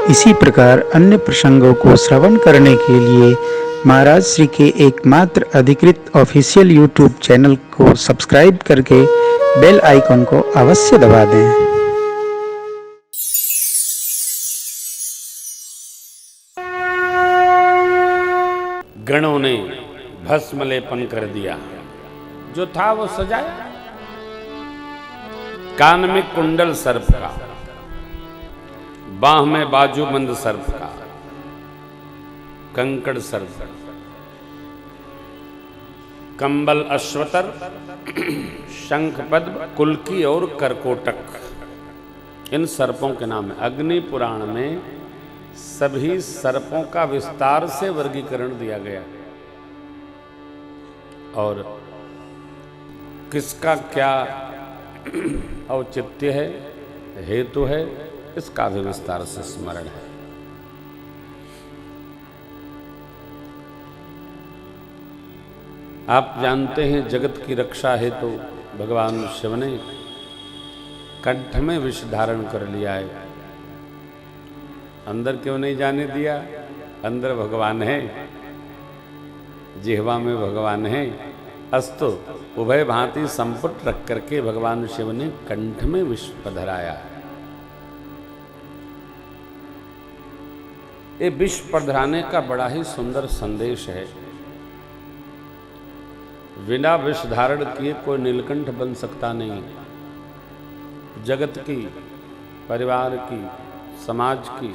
इसी प्रकार अन्य प्रसंगों को श्रवण करने के लिए महाराज श्री के एकमात्र अधिकृत ऑफिशियल यूट्यूब चैनल को सब्सक्राइब करके बेल आइकन को अवश्य दबा दें। गणों ने भस्म लेपन कर दिया, जो था वो सजाया। कान में कुंडल सर्प का, बाह में बाजूबंद सर्प का, कंकड़ सर्प, कंबल अश्वतर, शंख पद्म, कुल्की और करकोटक, इन सर्पों के नाम है। अग्नि पुराण में सभी सर्पों का विस्तार से वर्गीकरण दिया गया और किसका क्या औचित्य है, हेतु है, इसका भी विस्तार से स्मरण है। आप जानते हैं जगत की रक्षा हेतु भगवान शिव ने कंठ में विष धारण कर लिया है। अंदर क्यों नहीं जाने दिया? अंदर भगवान है, जिह्वा में भगवान है, अस्तु उभय भांति संपुट रख करके भगवान शिव ने कंठ में विष पधराया है। ये विष पधराने का बड़ा ही सुंदर संदेश है। बिना विष धारण किए कोई नीलकंठ बन सकता नहीं। जगत की, परिवार की, समाज की,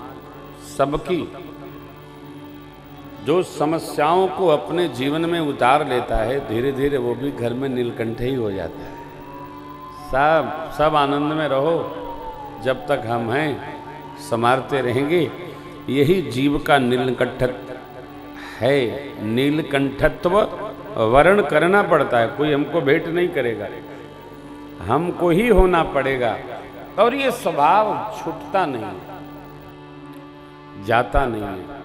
सबकी जो समस्याओं को अपने जीवन में उतार लेता है, धीरे धीरे वो भी घर में नीलकंठ ही हो जाता है। सब आनंद में रहो, जब तक हम हैं संवारते रहेंगे। यही जीव का नीलकंठत्व है। नीलकंठत्व वर्ण करना पड़ता है, कोई हमको भेंट नहीं करेगा, हमको ही होना पड़ेगा। और ये स्वभाव छूटता नहीं, जाता नहीं है।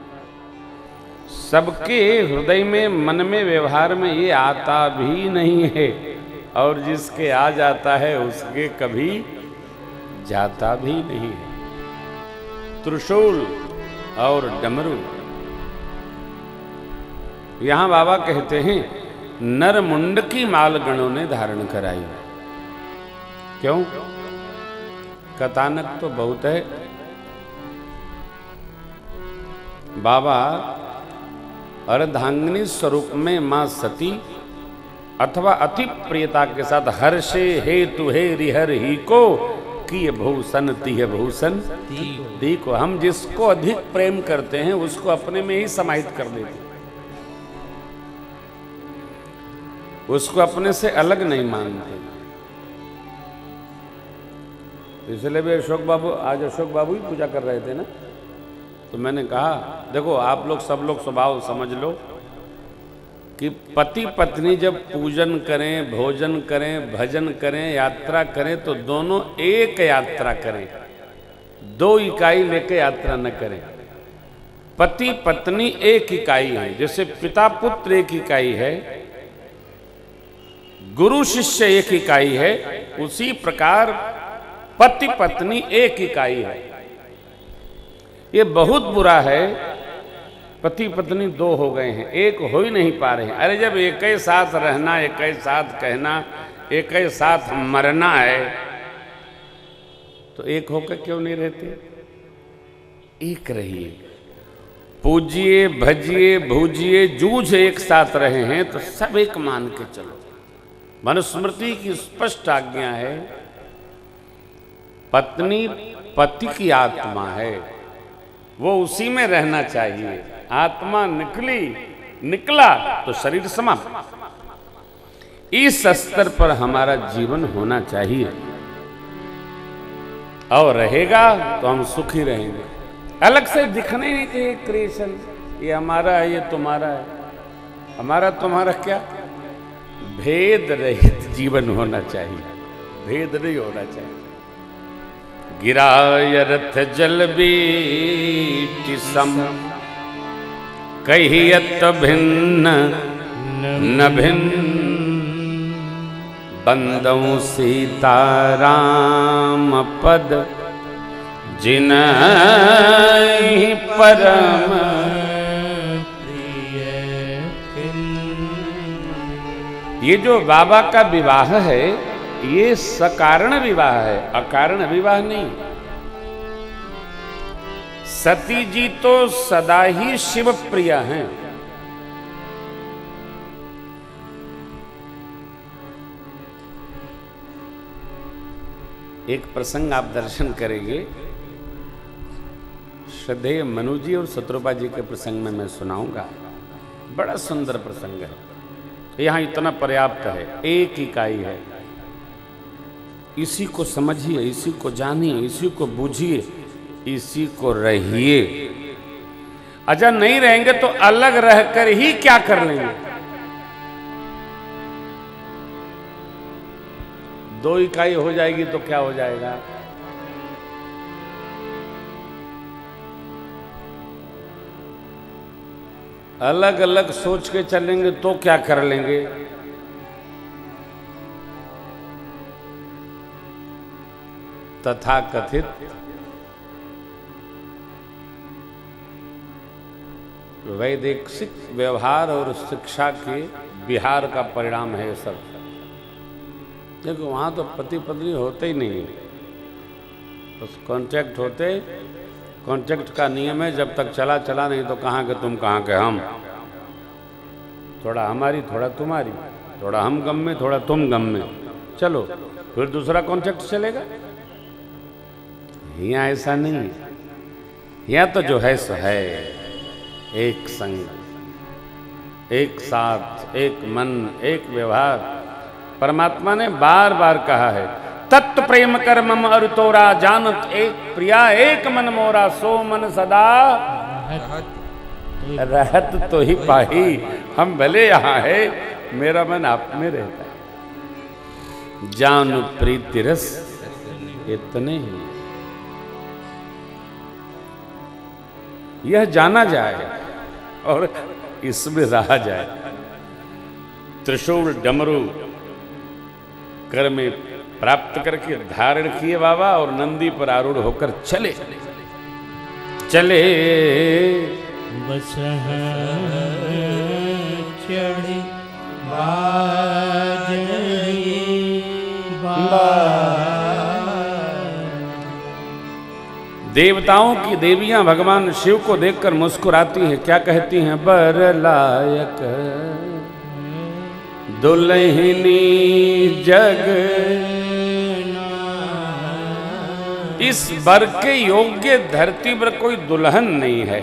सबके हृदय में, मन में, व्यवहार में ये आता भी नहीं है, और जिसके आ जाता है उसके कभी जाता भी नहीं है। त्रिशूल और डमरू, यहां बाबा कहते हैं नर मुंड की माल गणों ने धारण कराई। क्यों? कथानक तो बहुत है। बाबा अर्धांगिनी स्वरूप में मां सती अथवा अति प्रियता के साथ हर्षे हेतु हे रिहर ही को किए भूषण तिह भूषण दी को। हम जिसको अधिक प्रेम करते हैं उसको अपने में ही समाहित कर लेते हैं, उसको अपने से अलग नहीं मानते। इसलिए भी अशोक बाबू, आज अशोक बाबू ही पूजा कर रहे थे ना, तो मैंने कहा देखो आप लोग, सब लोग स्वभाव समझ लो कि पति पत्नी जब पूजन करें, भोजन करें, भजन करें, यात्रा करें तो दोनों एक यात्रा करें, दो इकाई लेके यात्रा न करें। पति पत्नी एक इकाई है, जैसे पिता पुत्र एक इकाई है, गुरु शिष्य एक इकाई है, उसी प्रकार पति पत्नी एक इकाई है। ये बहुत बुरा है, पति पत्नी दो हो गए हैं, एक हो ही नहीं पा रहे हैं। अरे जब एक ही साथ रहना, एक ही साथ कहना, एक ही साथ मरना है तो एक होकर क्यों नहीं रहते? एक रहिए, पूजिए, भजिए, भूजिए, जूझ एक साथ रहे हैं तो सब एक मान के चलो। मनुस्मृति की स्पष्ट आज्ञा है, पत्नी पति की आत्मा है, वो उसी में रहना चाहिए। आत्मा निकला तो शरीर समाप्त। इस स्तर पर हमारा जीवन होना चाहिए, और रहेगा तो हम सुखी रहेंगे। अलग से दिखने नहीं चाहिए क्रिएशन, ये हमारा है, ये तुम्हारा है। हमारा तुम्हारा क्या? भेद रहित जीवन होना चाहिए, भेद नहीं होना चाहिए। गिराय रथ जल बीच सम, कहियत भिन्न न भिन्न, बंदौ सीताराम पद जिन परम ये जो बाबा का विवाह है ये सकारण विवाह है, अकारण विवाह नहीं। सती जी तो सदा ही शिव प्रिया हैं। एक प्रसंग आप दर्शन करेंगे, श्रद्धेय मनु जी और शत्रुपा जी के प्रसंग में मैं सुनाऊंगा। बड़ा सुंदर प्रसंग है, यहां इतना पर्याप्त है, एक इकाई है। इसी को समझिए, इसी को जानिए, इसी को बूझिए, इसी को रहिए। अगर नहीं रहेंगे तो अलग रहकर ही क्या कर लेंगे। दो इकाई हो जाएगी तो क्या हो जाएगा। अलग अलग सोच के चलेंगे तो क्या कर लेंगे। तथाकथित वैदिक व्यवहार और शिक्षा के बिहार का परिणाम है ये सब। देखो वहां तो पति पत्नी होते ही नहीं, बस कॉन्ट्रैक्ट होते। कॉन्ट्रैक्ट का नियम है जब तक चला चला, नहीं तो कहाँ के तुम कहाँ के हम, थोड़ा हमारी थोड़ा तुम्हारी, थोड़ा हम गम में थोड़ा तुम गम में, चलो फिर दूसरा कॉन्ट्रैक्ट चलेगा। यहाँ ऐसा नहीं है, यहाँ तो जो है सो है, एक संग, एक साथ, एक मन, एक व्यवहार। परमात्मा ने बार बार कहा है, तत्व प्रेम कर मम अरु तोरा, जानत एक प्रिया एक मन मोरा, सो मन सदा रहत तो ही पाही। हम भले यहाँ है, मेरा मन आप में रहता है। जान प्रीति रस इतने ही, यह जाना जाए और इसमें रहा जाए। त्रिशूल डमरू कर में प्राप्त करके धारण किए बाबा और नंदी पर आरूढ़ होकर चले चले चढ़ी देवताओं की देवियां भगवान शिव को देखकर मुस्कुराती हैं। क्या कहती हैं? बर लायक दुल्हनी जग, इस बर के योग्य धरती पर कोई दुल्हन नहीं है।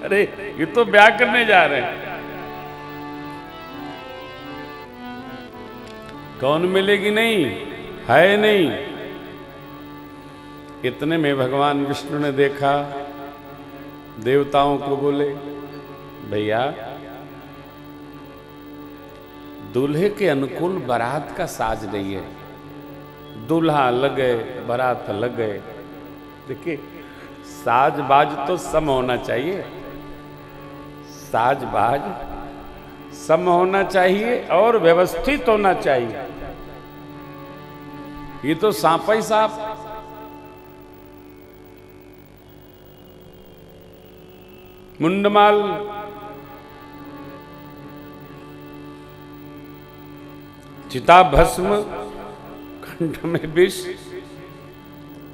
अरे ये तो ब्याह करने जा रहे हैं, कौन मिलेगी? नहीं है, नहीं। इतने में भगवान विष्णु ने देखा, देवताओं को बोले, भैया दूल्हे के अनुकूल बारात का साज नहीं है। दूल्हा लग गए, बारात लग गए। देखिए साज बाज तो सम होना चाहिए, साज बाज सम होना चाहिए और व्यवस्थित होना चाहिए। ये तो सांपा ही सांप, मुंडमाल, चिता भस्म, कंठ में विष।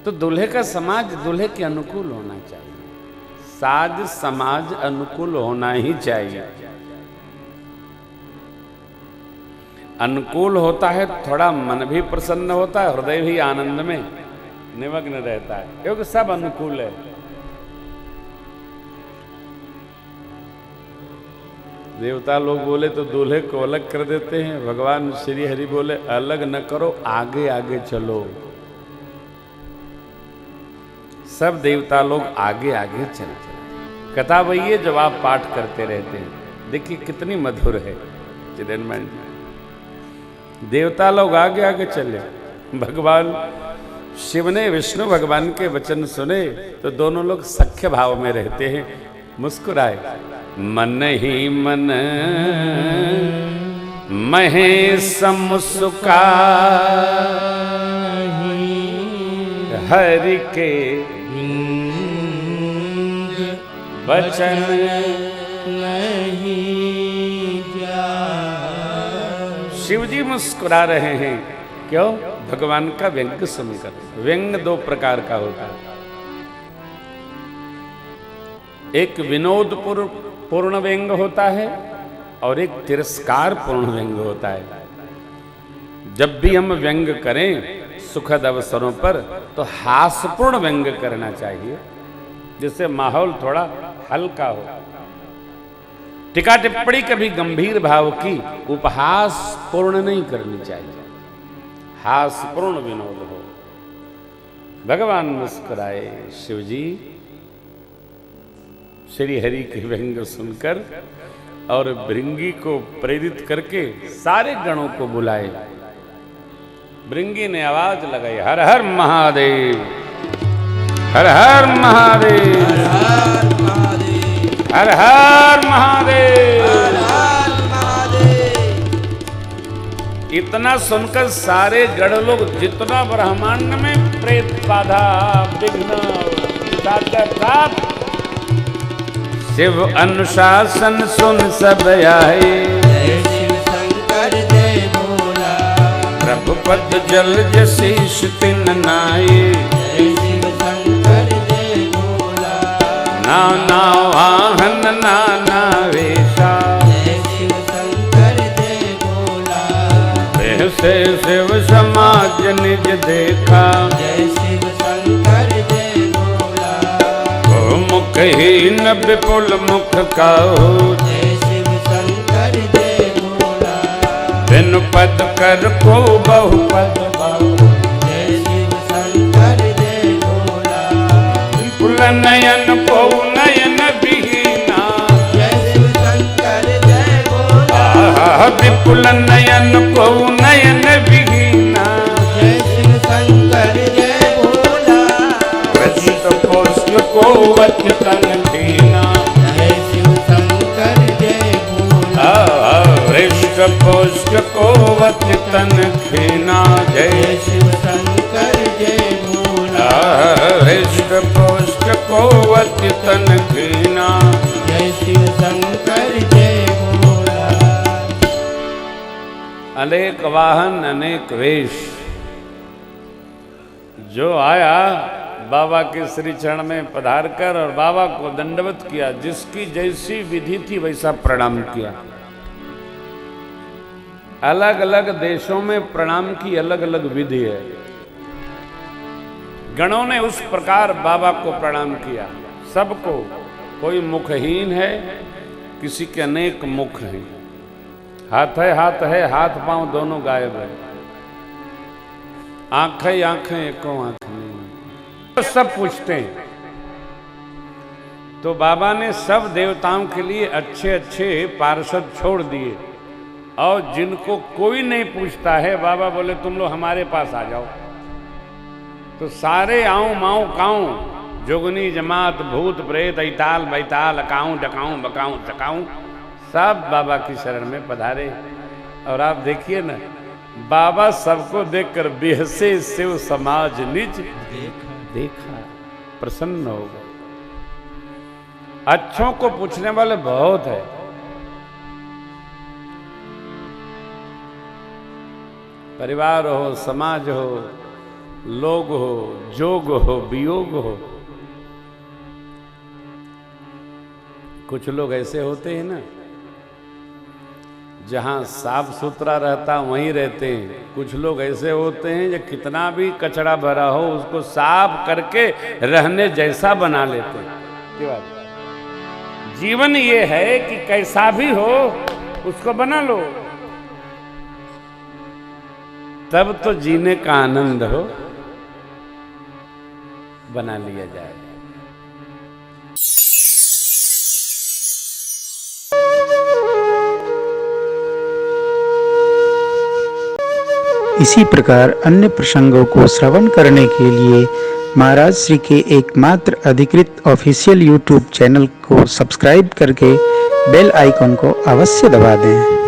तो दूल्हे का समाज दूल्हे के अनुकूल होना चाहिए, साज समाज अनुकूल होना ही चाहिए। अनुकूल होता है, थोड़ा मन भी प्रसन्न होता है, हृदय भी आनंद में निमग्न रहता है, क्योंकि सब अनुकूल है। देवता लोग बोले तो दूल्हे को अलग कर देते हैं, भगवान श्री हरि बोले अलग न करो, आगे आगे चलो। सब देवता लोग आगे आगे चलते। कथा वही है जब आप पाठ करते रहते हैं। देखिए कितनी मधुर है चिदन्मय जी। देवता लोग आगे आगे चले, भगवान शिव ने विष्णु भगवान के वचन सुने तो दोनों लोग सख्य भाव में रहते हैं, मुस्कुराए। मन ही मन महेश मुस्का, हरि के वचन नहीं शिव जी मुस्कुरा रहे हैं, क्यों? भगवान का व्यंग सुनकर। व्यंग दो प्रकार का होता है, एक विनोद पूर्ण व्यंग होता है और एक तिरस्कार पूर्ण व्यंग होता है। जब भी हम व्यंग करें सुखद अवसरों पर तो हास्यपूर्ण व्यंग करना चाहिए, जिससे माहौल थोड़ा हल्का हो। टीका टिप्पणी कभी गंभीर भाव की उपहास पूर्ण नहीं करनी चाहिए, हास्यपूर्ण विनोद हो। भगवान मुस्कुराए। शिव जी श्री हरि के व्यंग सुनकर और भृंगी को प्रेरित करके सारे गणों को बुलाए। भृंगी ने आवाज लगाई, हर हर महादेव, हर हर महादेव, हर हर महादेव। इतना सुनकर सारे जड़ लोग, जितना ब्रह्मांड में प्रेत बाधा विघ्न साथ शिव अनुशासन सुन सब आए। जय शिव शंकर जय भोला, प्रभु पद जल जशीष तिन नाये। जय शिव शंकर जय भोला, नाना वाहन नाना वेशा। जय शिव शंकर जय भोला, वैसे शिव समाज निज देखा। जय शिव शंकर जय भोला, ओ मुखहीन विपुल मुख काहू। जय शिव शंकर जय भोला, बिनु पद कर को बहु पद बाहु। जय शिव शंकर जय भोला, विपुल नयन को नयन विहीना। जय शिव शंकर जय भोला, आहा विपुल नयन को नयन विहीना। जय शिव शंकर जय भोला, वचित पुष्प को वचन दीना। जय शिव शंकर जय भोला, वृष्क पुष्प को वचन खीना। जय जय शिव शंकर जय भोला, वृष्क पुष्प को वचन खीना। जय शिव शंकर जय भोला। अनेक वाहन अनेक वेश, जो आया बाबा के श्री चरण में पधार कर और बाबा को दंडवत किया। जिसकी जैसी विधि थी वैसा प्रणाम किया। अलग अलग देशों में प्रणाम की अलग अलग विधि है। गणों ने उस प्रकार बाबा को प्रणाम किया। सबको, कोई मुखहीन है, किसी के अनेक मुख हैं। हाथ है, हाथ पांव दोनों गायब है। आंखें एको आंख नहीं। तो सब पूछते हैं। तो बाबा ने सब देवताओं के लिए अच्छे अच्छे पार्षद छोड़ दिए, और जिनको कोई नहीं पूछता है बाबा बोले तुम लोग हमारे पास आ जाओ। तो सारे आऊं माऊं काऊं, जोगनी जमात, भूत प्रेत, ऐताल बैताल, अकाऊं डकाऊं बकाऊं चकाऊं, सब बाबा की शरण में पधारे। और आप देखिए ना, बाबा सबको देखकर बेहसे शिव समाज निज देखा, प्रसन्न हो गए। अच्छों को पूछने वाले बहुत है। परिवार हो, समाज हो, लोग हो, जोग हो, वियोग हो। कुछ लोग ऐसे होते हैं ना, जहां साफ सुथरा रहता वहीं रहते हैं। कुछ लोग ऐसे होते हैं जो कितना भी कचरा भरा हो उसको साफ करके रहने जैसा बना लेते हैं। जीवन ये है कि कैसा भी हो उसको बना लो, तब तो जीने का आनंद हो। बना लिया जाए। इसी प्रकार अन्य प्रसंगों को श्रवण करने के लिए महाराज श्री के एकमात्र अधिकृत ऑफिशियल यूट्यूब चैनल को सब्सक्राइब करके बेल आइकन को अवश्य दबा दें।